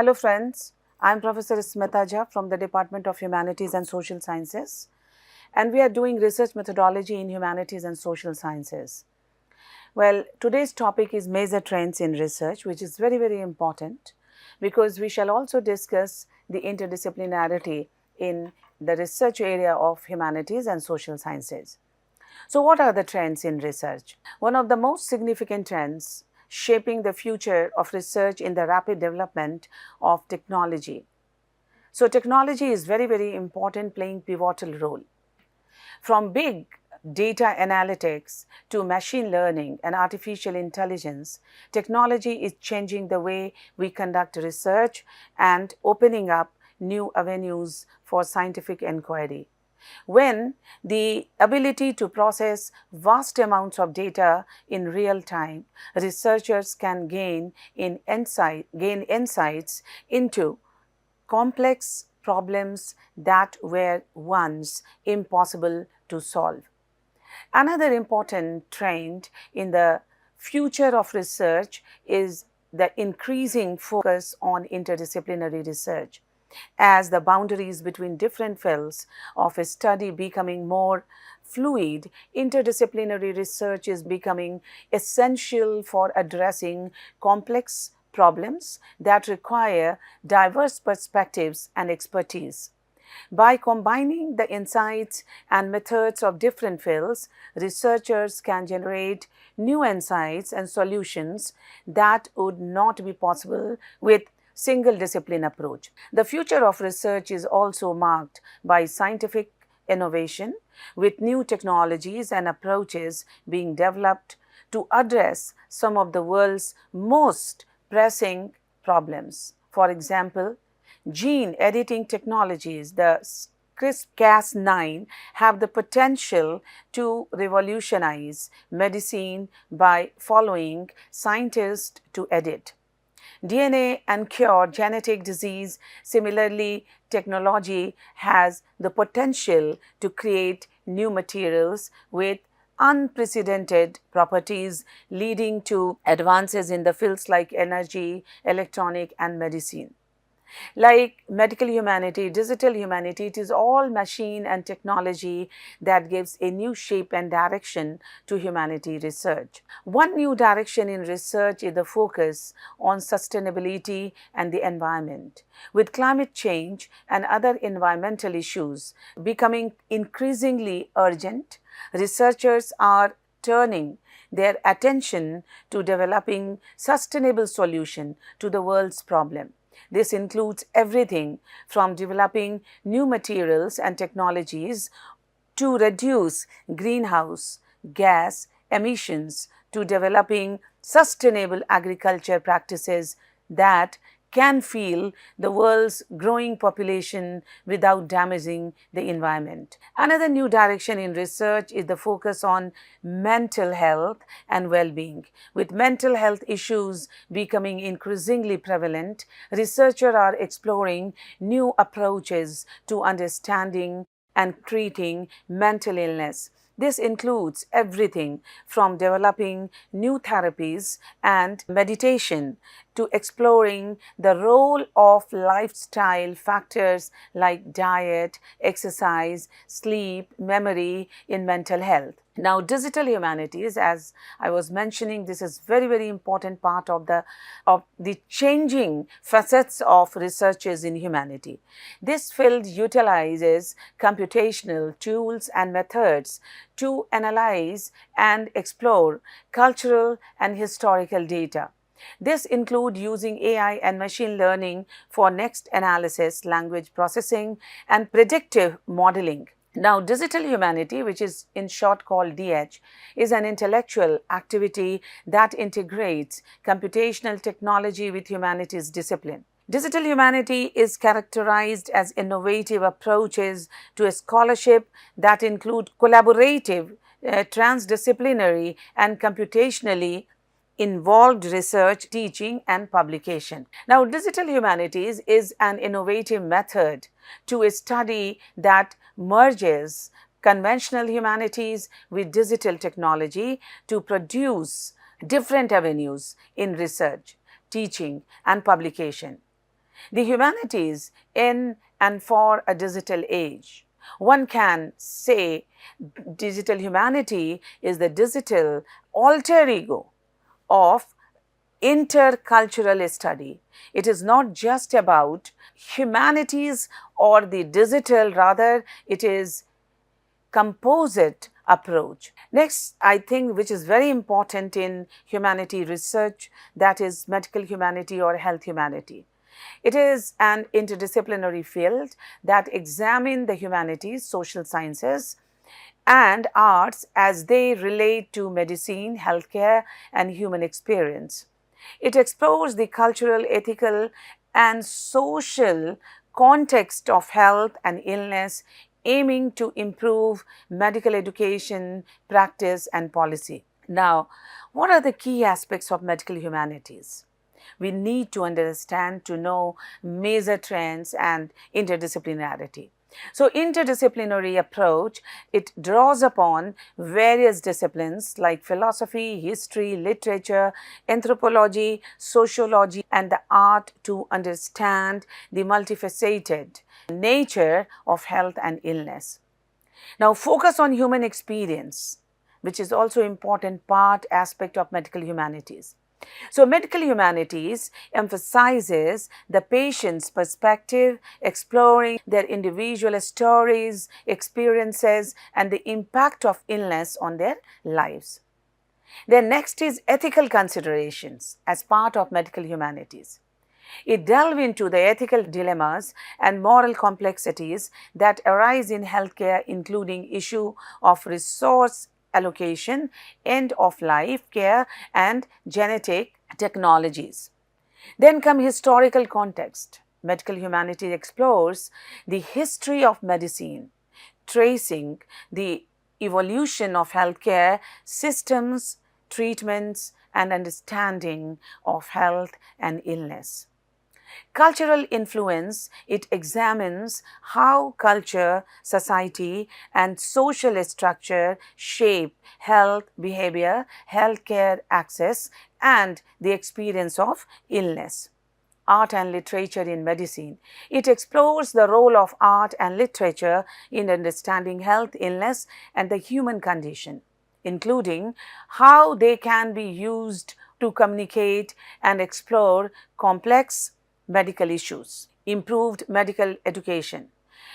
Hello friends, I am Professor Smita Jha from the Department of Humanities and Social Sciences, and we are doing research methodology in Humanities and Social Sciences. Well, today's topic is major trends in research, which is very important because we shall also discuss the interdisciplinarity in the research area of humanities and social sciences. So what are the trends in research? One of the most significant trends shaping the future of research in the rapid development of technology. So technology is very important, playing pivotal role. From big data analytics to machine learning and artificial intelligence, technology is changing the way we conduct research and opening up new avenues for scientific inquiry. When the ability to process vast amounts of data in real time, researchers can gain insights into complex problems that were once impossible to solve. Another important trend in the future of research is the increasing focus on interdisciplinary research. As the boundaries between different fields of a study becoming more fluid, interdisciplinary research is becoming essential for addressing complex problems that require diverse perspectives and expertise. By combining the insights and methods of different fields, researchers can generate new insights and solutions that would not be possible with single discipline approach. The future of research is also marked by scientific innovation, with new technologies and approaches being developed to address some of the world's most pressing problems. For example, gene editing technologies, the CRISPR-Cas9, have the potential to revolutionize medicine by following scientists to edit DNA and cure genetic disease. Similarly, technology has the potential to create new materials with unprecedented properties, leading to advances in the fields like energy, electronic, and medicine. Like medical humanity, digital humanity, it is all machine and technology that gives a new shape and direction to humanity research. One new direction in research is the focus on sustainability and the environment. With climate change and other environmental issues becoming increasingly urgent, researchers are turning their attention to developing sustainable solutions to the world's problem. This includes everything from developing new materials and technologies to reduce greenhouse gas emissions, to developing sustainable agriculture practices that can feed the world's growing population without damaging the environment. Another new direction in research is the focus on mental health and well-being. With mental health issues becoming increasingly prevalent, researchers are exploring new approaches to understanding and treating mental illness. This includes everything from developing new therapies and meditation to exploring the role of lifestyle factors like diet, exercise, sleep, memory in mental health. Now, digital humanities, as I was mentioning, this is very important part of the changing facets of researches in humanity. This field utilizes computational tools and methods to analyze and explore cultural and historical data. This includes using AI and machine learning for next analysis, language processing, and predictive modeling. Now, digital humanity, which is in short called DH, is an intellectual activity that integrates computational technology with humanities discipline. Digital humanity is characterized as innovative approaches to a scholarship that include collaborative, transdisciplinary, and computationally involved research, teaching, and publication. Now, digital humanities is an innovative method to a study that merges conventional humanities with digital technology to produce different avenues in research, teaching, and publication. The humanities in and for a digital age. One can say digital humanity is the digital alter ego of intercultural study. It is not just about humanities or the digital, rather it is composite approach. Next, I think which is very important in humanity research, that is medical humanity or health humanity. It is an interdisciplinary field that examines the humanities, social sciences, and arts as they relate to medicine, healthcare, and human experience. It explores the cultural, ethical, and social context of health and illness, aiming to improve medical education, practice, and policy. Now, what are the key aspects of medical humanities? We need to understand to know major trends and interdisciplinarity. So, interdisciplinary approach, it draws upon various disciplines like philosophy, history, literature, anthropology, sociology, and the art to understand the multifaceted nature of health and illness. Now, focus on human experience, which is also important part aspect of medical humanities. So, medical humanities emphasizes the patient's perspective, exploring their individual stories, experiences, and the impact of illness on their lives. Then next is ethical considerations as part of medical humanities. It delves into the ethical dilemmas and moral complexities that arise in healthcare, including issue of resource allocation, end of life care, and genetic technologies. Then come historical context. Medical humanities explores the history of medicine, tracing the evolution of healthcare systems, treatments, and understanding of health and illness. Cultural influence, it examines how culture, society, and social structure shape health behavior, healthcare access, and the experience of illness. Art and literature in medicine. It explores the role of art and literature in understanding health, illness, and the human condition, including how they can be used to communicate and explore complex medical issues. Improved medical education.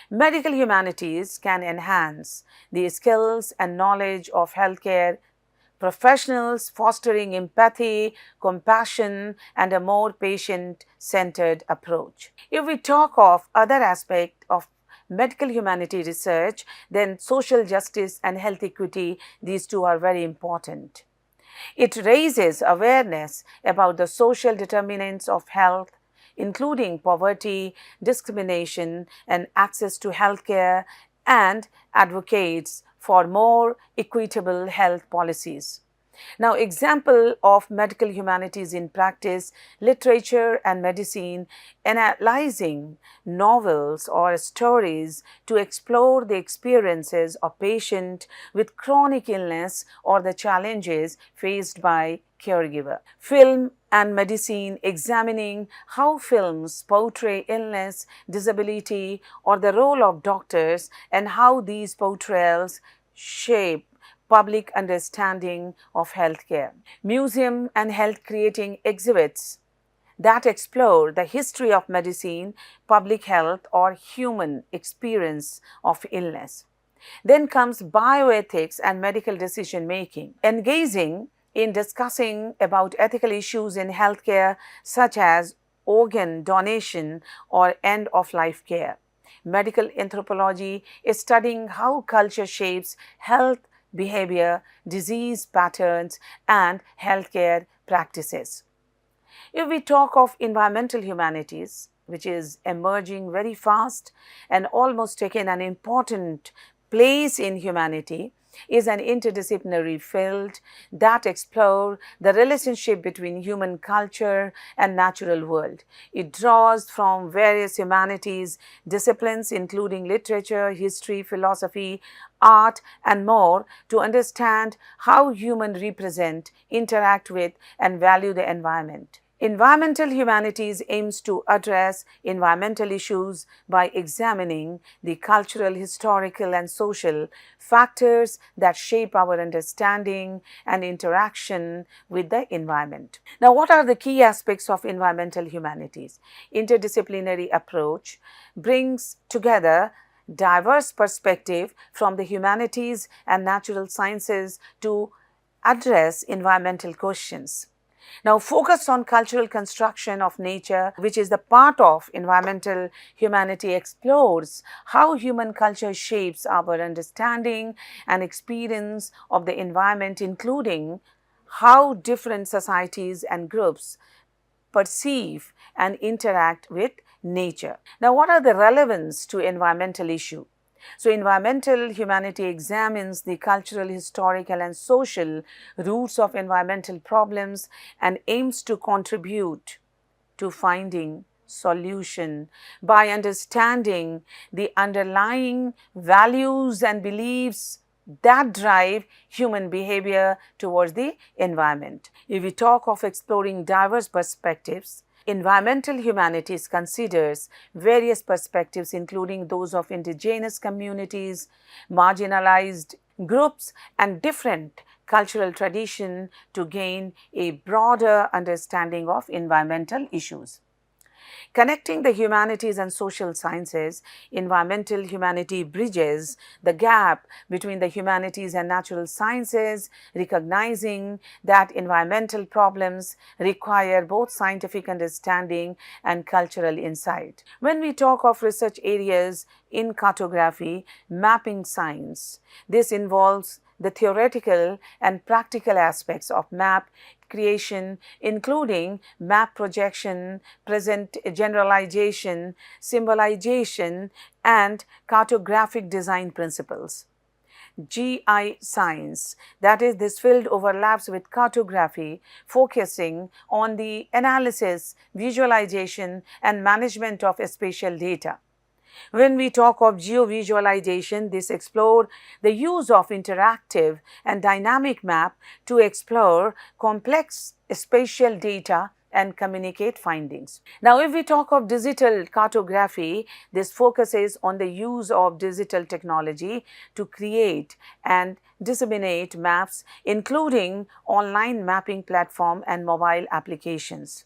Medical humanities can enhance the skills and knowledge of healthcare professionals, fostering empathy, compassion, and a more patient-centered approach. If we talk of other aspects of medical humanity research, then social justice and health equity, these two are very important. It raises awareness about the social determinants of health, including poverty, discrimination, and access to healthcare, and advocates for more equitable health policies. Now, example of medical humanities in practice, literature and medicine, analyzing novels or stories to explore the experiences of patient with chronic illness or the challenges faced by caregiver. Film and medicine, examining how films portray illness, disability, or the role of doctors and how these portrayals shape public understanding of healthcare. Museum and health creating exhibits that explore the history of medicine, public health, or human experience of illness. Then comes bioethics and medical decision making, engaging in discussing about ethical issues in healthcare such as organ donation or end of life care. Medical anthropology is studying how culture shapes health behavior, disease patterns, and healthcare practices. If we talk of environmental humanities, which is emerging very fast and almost taking an important place in humanity, is an interdisciplinary field that explores the relationship between human culture and natural world. It draws from various humanities disciplines including literature, history, philosophy, art, and more to understand how humans represent, interact with, and value the environment. Environmental humanities aims to address environmental issues by examining the cultural, historical, and social factors that shape our understanding and interaction with the environment. Now, what are the key aspects of environmental humanities? Interdisciplinary approach brings together diverse perspective from the humanities and natural sciences to address environmental questions. Now, focus on cultural construction of nature, which is the part of environmental humanity, explores how human culture shapes our understanding and experience of the environment, including how different societies and groups perceive and interact with nature. Now, what are the relevance to environmental issue? So, environmental humanity examines the cultural, historical, and social roots of environmental problems and aims to contribute to finding solution by understanding the underlying values and beliefs that drive human behavior towards the environment. If we talk of exploring diverse perspectives, environmental humanities considers various perspectives, including those of indigenous communities, marginalized groups, and different cultural tradition to gain a broader understanding of environmental issues. Connecting the humanities and social sciences, environmental humanity bridges the gap between the humanities and natural sciences, recognizing that environmental problems require both scientific understanding and cultural insight. When we talk of research areas in cartography, mapping science, this involves the theoretical and practical aspects of map creation, including map projection, present generalization, symbolization, and cartographic design principles. GI science, that is, this field overlaps with cartography, focusing on the analysis, visualization, and management of spatial data. When we talk of geovisualization, this explores the use of interactive and dynamic map to explore complex spatial data and communicate findings. Now, if we talk of digital cartography, this focuses on the use of digital technology to create and disseminate maps, including online mapping platform and mobile applications.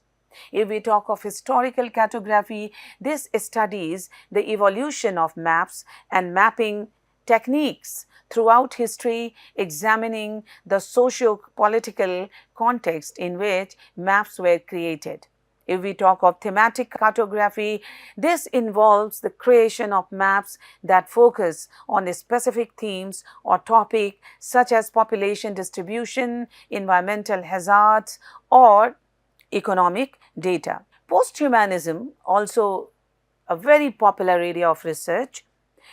If we talk of historical cartography, this studies the evolution of maps and mapping techniques throughout history, examining the socio-political context in which maps were created. If we talk of thematic cartography, this involves the creation of maps that focus on specific themes or topic such as population distribution, environmental hazards, or economic data. Posthumanism, also a very popular area of research.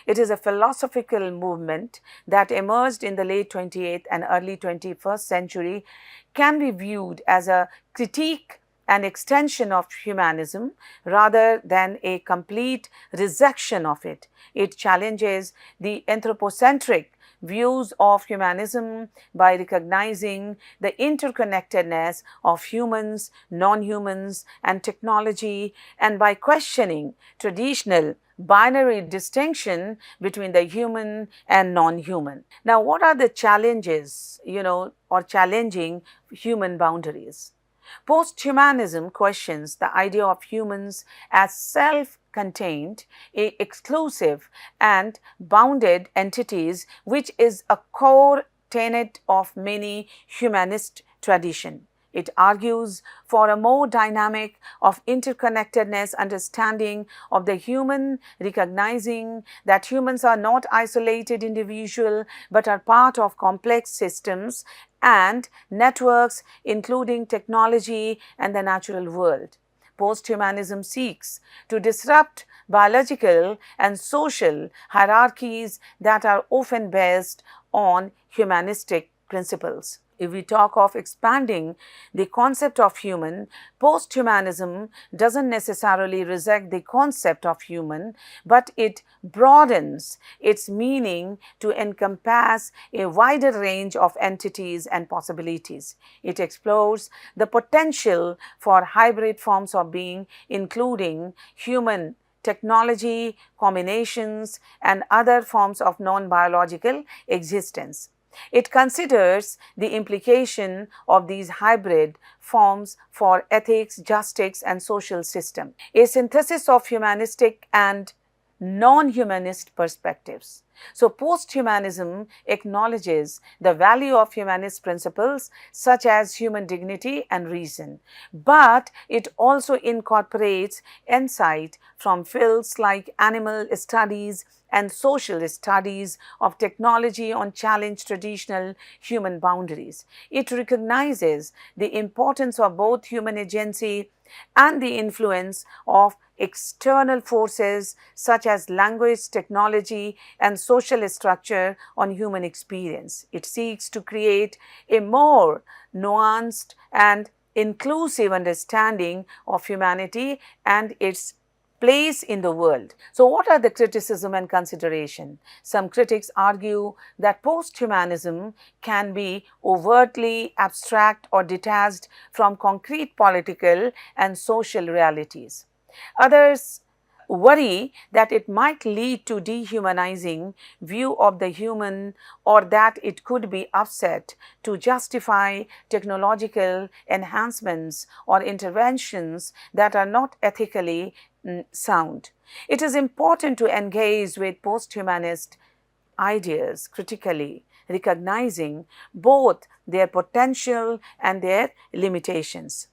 It is a philosophical movement that emerged in the late 20th and early 21st century, can be viewed as a critique and extension of humanism rather than a complete rejection of it. It challenges the anthropocentric views of humanism by recognizing the interconnectedness of humans, non-humans, and technology, and by questioning traditional binary distinction between the human and non-human. Now, what are the challenges, or challenging human boundaries? Posthumanism questions the idea of humans as self-contained, exclusive, and bounded entities, which is a core tenet of many humanist traditions. It argues for a more dynamic of interconnectedness understanding of the human, recognizing that humans are not isolated individuals but are part of complex systems and networks, including technology and the natural world. Posthumanism seeks to disrupt biological and social hierarchies that are often based on humanistic principles. If we talk of expanding the concept of human, posthumanism doesn't necessarily reject the concept of human, but it broadens its meaning to encompass a wider range of entities and possibilities. It explores the potential for hybrid forms of being, including human technology, combinations, and other forms of non-biological existence. It considers the implication of these hybrid forms for ethics, justice, and social system, a synthesis of humanistic and non-humanist perspectives. So, posthumanism acknowledges the value of humanist principles such as human dignity and reason, but it also incorporates insight from fields like animal studies and social studies of technology on challenge traditional human boundaries. It recognizes the importance of both human agency and the influence of external forces such as language, technology, and social structure on human experience. It seeks to create a more nuanced and inclusive understanding of humanity and its place in the world. So, what are the criticism and consideration? Some critics argue that posthumanism can be overtly abstract or detached from concrete political and social realities. Others worry that it might lead to dehumanizing view of the human, or that it could be upset to justify technological enhancements or interventions that are not ethically sound. It is important to engage with posthumanist ideas critically, recognizing both their potential and their limitations.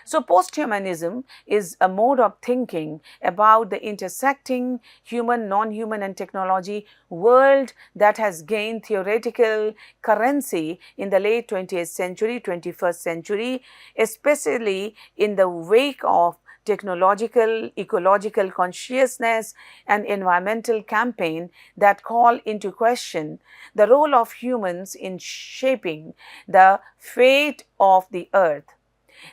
So, posthumanism is a mode of thinking about the intersecting human, non-human and technology world that has gained theoretical currency in the late 20th century, 21st century, especially in the wake of technological, ecological consciousness and environmental campaign that call into question the role of humans in shaping the fate of the earth.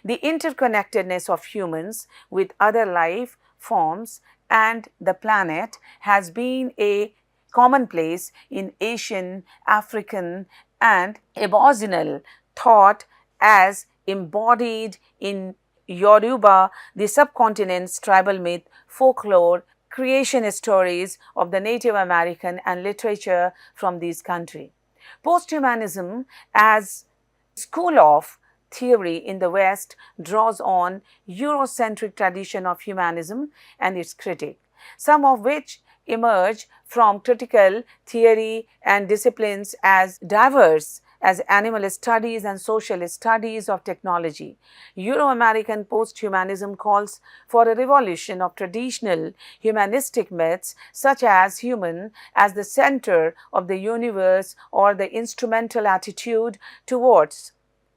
The interconnectedness of humans with other life forms and the planet has been a commonplace in Asian, African, and Aboriginal thought as embodied in Yoruba, the subcontinent's tribal myth, folklore, creation stories of the Native American, and literature from these countries. Posthumanism as school of theory in the West draws on Eurocentric tradition of humanism and its critique, some of which emerge from critical theory and disciplines as diverse as animal studies and social studies of technology. Euro-American post-humanism calls for a revolution of traditional humanistic myths such as human as the center of the universe or the instrumental attitude towards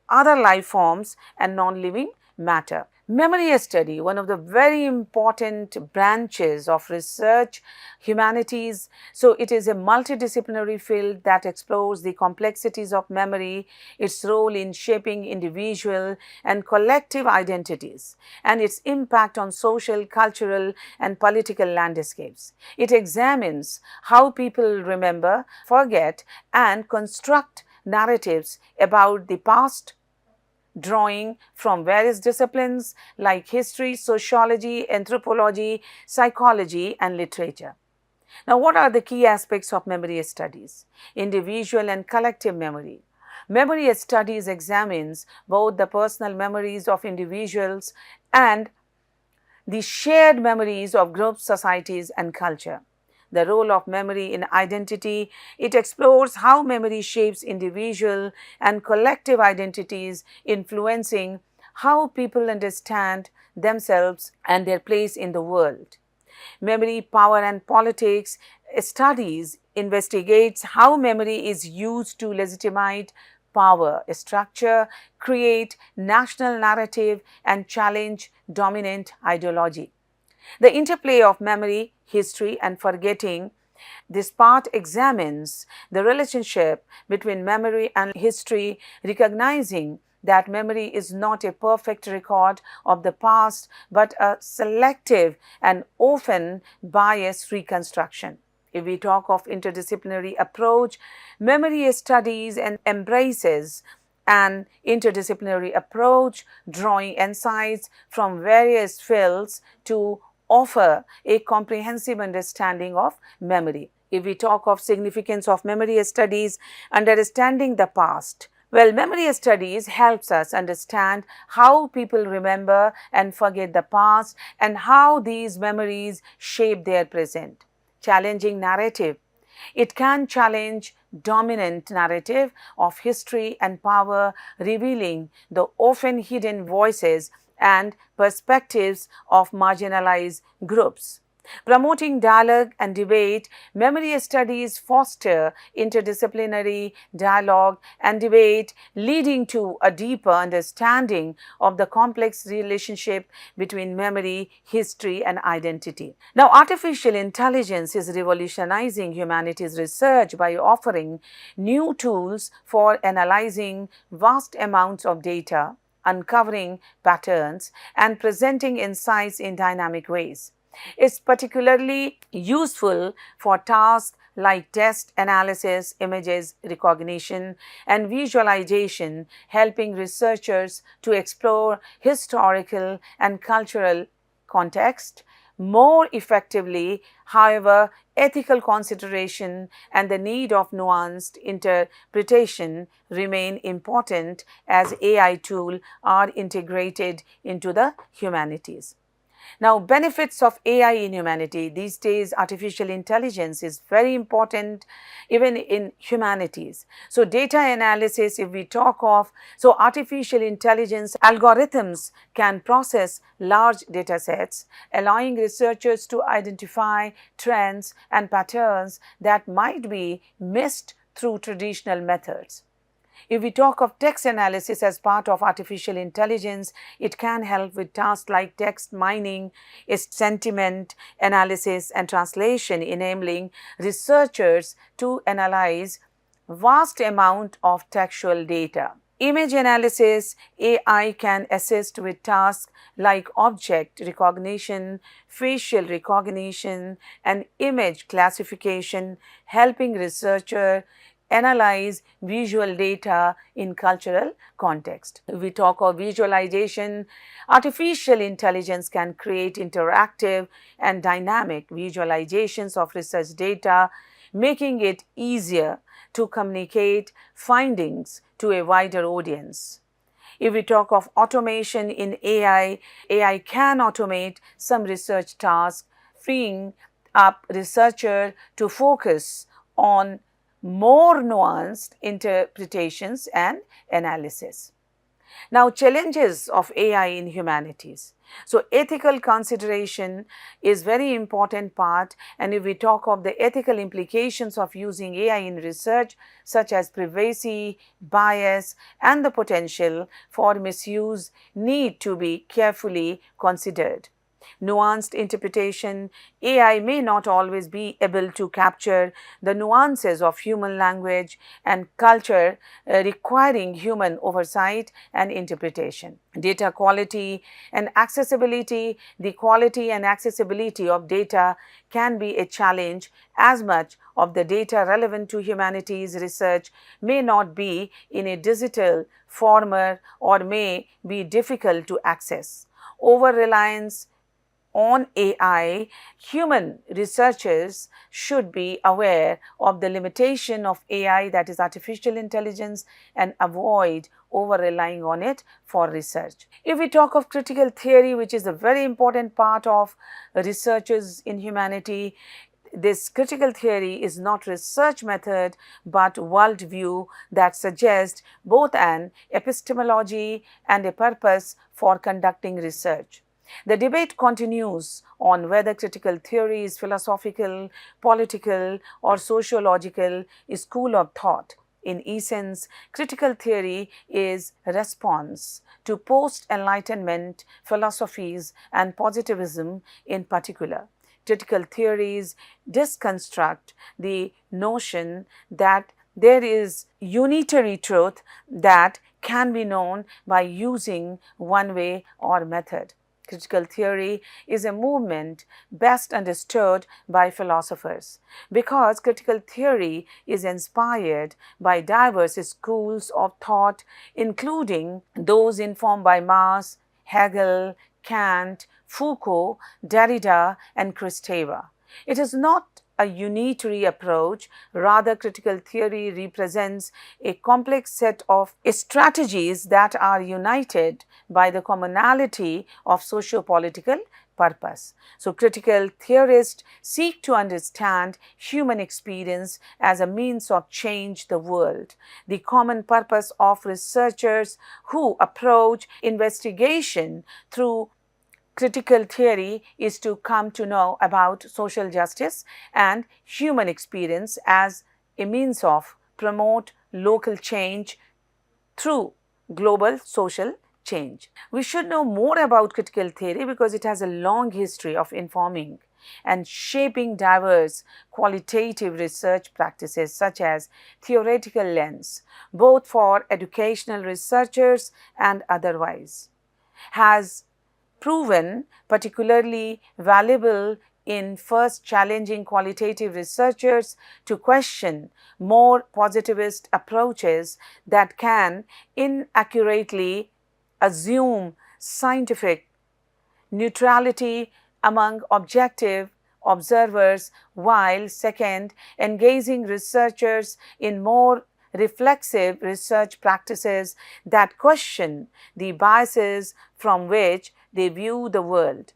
other life forms and non-living matter. Memory study, one of the very important branches of research, humanities. So, it is a multidisciplinary field that explores the complexities of memory, its role in shaping individual and collective identities, and its impact on social, cultural, and political landscapes. It examines how people remember, forget, and construct narratives about the past, drawing from various disciplines like history, sociology, anthropology, psychology, and literature. Now, what are the key aspects of memory studies? Individual and collective memory. Memory studies examines both the personal memories of individuals and the shared memories of groups, societies, and culture. The role of memory in identity, it explores how memory shapes individual and collective identities, influencing how people understand themselves and their place in the world. Memory, power, and politics studies investigates how memory is used to legitimize power structure, create national narrative, and challenge dominant ideology. The interplay of memory, history, and forgetting This part examines the relationship between memory and history, recognizing that memory is not a perfect record of the past but a selective and often biased reconstruction. If we talk of interdisciplinary approach, memory studies and embraces an interdisciplinary approach, drawing insights from various fields to offer a comprehensive understanding of memory. If we talk of significance of memory studies, understanding the past, well, memory studies helps us understand how people remember and forget the past and how these memories shape their present. Challenging narrative. It can challenge dominant narrative of history and power, revealing the often hidden voices and perspectives of marginalized groups. Promoting dialogue and debate, memory studies foster interdisciplinary dialogue and debate, leading to a deeper understanding of the complex relationship between memory, history, and identity. Now, artificial intelligence is revolutionizing humanities research by offering new tools for analyzing vast amounts of data, uncovering patterns, and presenting insights in dynamic ways. It's particularly useful for tasks like text analysis, images recognition, and visualization, helping researchers to explore historical and cultural context more effectively. However, ethical consideration and the need of nuanced interpretation remain important as AI tools are integrated into the humanities. Now, benefits of AI in humanity. These days, artificial intelligence is very important even in humanities. So, data analysis, if we talk of, so artificial intelligence algorithms can process large data sets, allowing researchers to identify trends and patterns that might be missed through traditional methods. If we talk of text analysis as part of artificial intelligence, it can help with tasks like text mining, sentiment analysis, and translation, enabling researchers to analyze vast amount of textual data. Image analysis, AI can assist with tasks like object recognition, facial recognition, and image classification, helping researchers analyze visual data in cultural context. If we talk of visualization, artificial intelligence can create interactive and dynamic visualizations of research data, making it easier to communicate findings to a wider audience. If we talk of automation in AI, AI can automate some research tasks, freeing up researchers to focus on more nuanced interpretations and analysis. Now, challenges of AI in humanities. So, ethical consideration is very important part, and if we talk of the ethical implications of using AI in research, such as privacy, bias, and the potential for misuse need to be carefully considered. Nuanced interpretation, AI may not always be able to capture the nuances of human language and culture, requiring human oversight and interpretation. Data quality and accessibility, the quality and accessibility of data can be a challenge, as much of the data relevant to humanities research may not be in a digital format or may be difficult to access. Over-reliance on AI, human researchers should be aware of the limitation of AI, that is artificial intelligence, and avoid over-relying on it for research. If we talk of critical theory, which is a very important part of researchers in humanity, this critical theory is not research method but worldview that suggests both an epistemology and a purpose for conducting research. The debate continues on whether critical theory is philosophical, political, or sociological school of thought. In essence, critical theory is a response to post-enlightenment philosophies and positivism in particular. critical theories disconstruct the notion that there is unitary truth that can be known by using one way or method. Critical theory is a movement best understood by philosophers because critical theory is inspired by diverse schools of thought, including those informed by Marx, Hegel, Kant, Foucault, Derrida, and Kristeva. It is not a unitary approach, rather, critical theory represents a complex set of strategies that are united by the commonality of socio-political purpose. So, critical theorists seek to understand human experience as a means of change the world. The common purpose of researchers who approach investigation through critical theory is to come to know about social justice and human experience as a means of promote local change through global social change. We should know more about critical theory because it has a long history of informing and shaping diverse qualitative research practices such as theoretical lens, both for educational researchers and otherwise, has proven particularly valuable in first challenging qualitative researchers to question more positivist approaches that can inaccurately assume scientific neutrality among objective observers, while second, engaging researchers in more reflexive research practices that question the biases from which they view the world.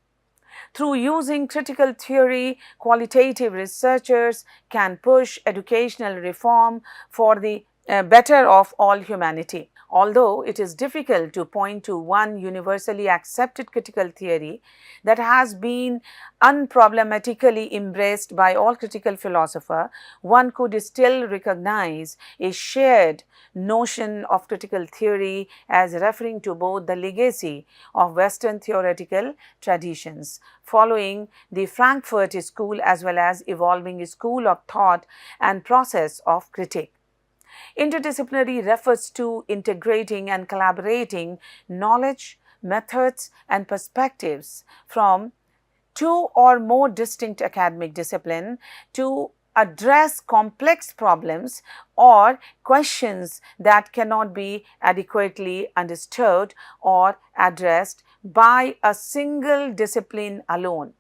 Through using critical theory, qualitative researchers can push educational reform for the better of all humanity. Although it is difficult to point to one universally accepted critical theory that has been unproblematically embraced by all critical philosophers, one could still recognize a shared notion of critical theory as referring to both the legacy of Western theoretical traditions following the Frankfurt School as well as evolving school of thought and process of critique. Interdisciplinary refers to integrating and collaborating knowledge, methods, and perspectives from two or more distinct academic disciplines to address complex problems or questions that cannot be adequately understood or addressed by a single discipline alone.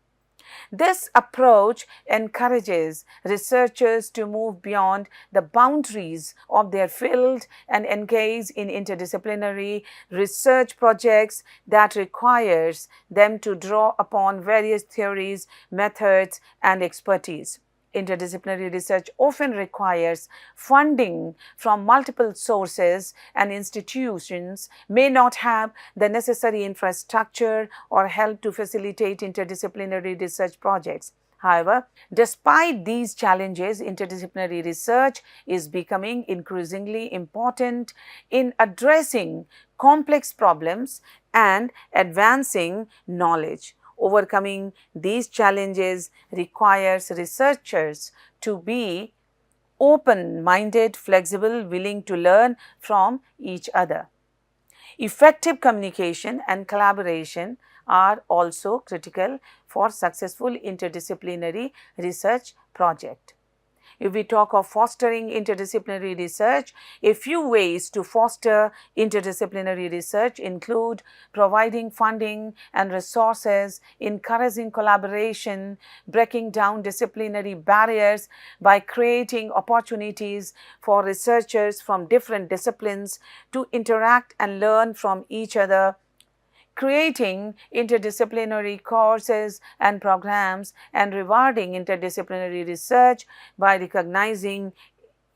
This approach encourages researchers to move beyond the boundaries of their field and engage in interdisciplinary research projects that requires them to draw upon various theories, methods, and expertise. Interdisciplinary research often requires funding from multiple sources, and institutions may not have the necessary infrastructure or help to facilitate interdisciplinary research projects. However, despite these challenges, interdisciplinary research is becoming increasingly important in addressing complex problems and advancing knowledge. Overcoming these challenges requires researchers to be open-minded, flexible, willing to learn from each other. Effective communication and collaboration are also critical for successful interdisciplinary research project. If we talk of fostering interdisciplinary research, a few ways to foster interdisciplinary research include providing funding and resources, encouraging collaboration, breaking down disciplinary barriers by creating opportunities for researchers from different disciplines to interact and learn from each other, creating interdisciplinary courses and programs, and rewarding interdisciplinary research by recognizing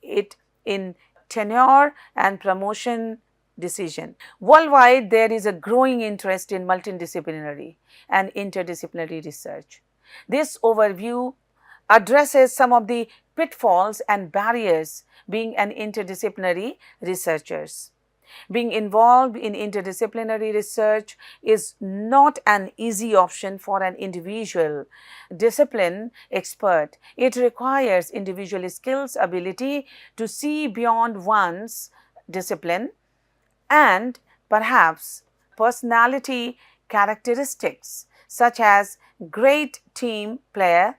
it in tenure and promotion decision. Worldwide, there is a growing interest in multidisciplinary and interdisciplinary research. This overview addresses some of the pitfalls and barriers being an interdisciplinary researchers. Being involved in interdisciplinary research is not an easy option for an individual discipline expert. It requires individual skills, ability to see beyond one's discipline, and perhaps personality characteristics such as great team player.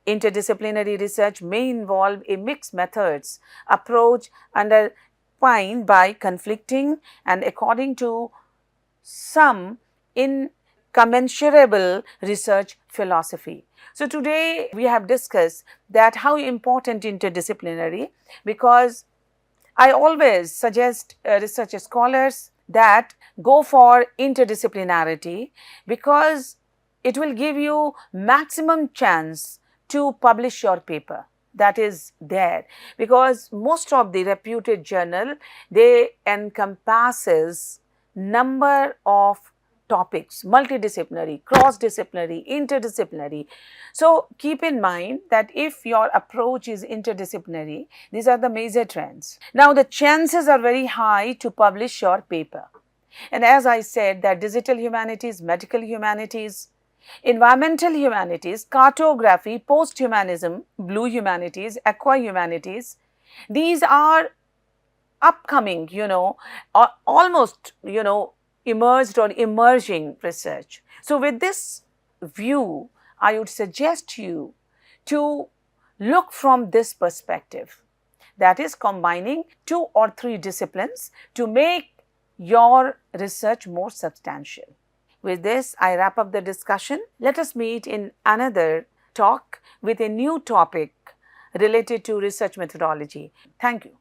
Interdisciplinary research may involve a mixed methods approach underpinned by conflicting and, according to some, incommensurable research philosophy. So today we have discussed that how important interdisciplinary, because I always suggest research scholars that go for interdisciplinarity, because it will give you maximum chance to publish your paper. That is there, because most of the reputed journal, they encompasses number of topics, multidisciplinary, cross-disciplinary, interdisciplinary. So keep in mind that if your approach is interdisciplinary, these are the major trends. Now the chances are very high to publish your paper. And as I said, that digital humanities, medical humanities, environmental humanities, cartography, post-humanism, blue humanities, aqua humanities, these are upcoming, almost, emerged or emerging research. So with this view, I would suggest you to look from this perspective, that is combining 2 or 3 disciplines to make your research more substantial. With this, I wrap up the discussion. Let us meet in another talk with a new topic related to research methodology. Thank you.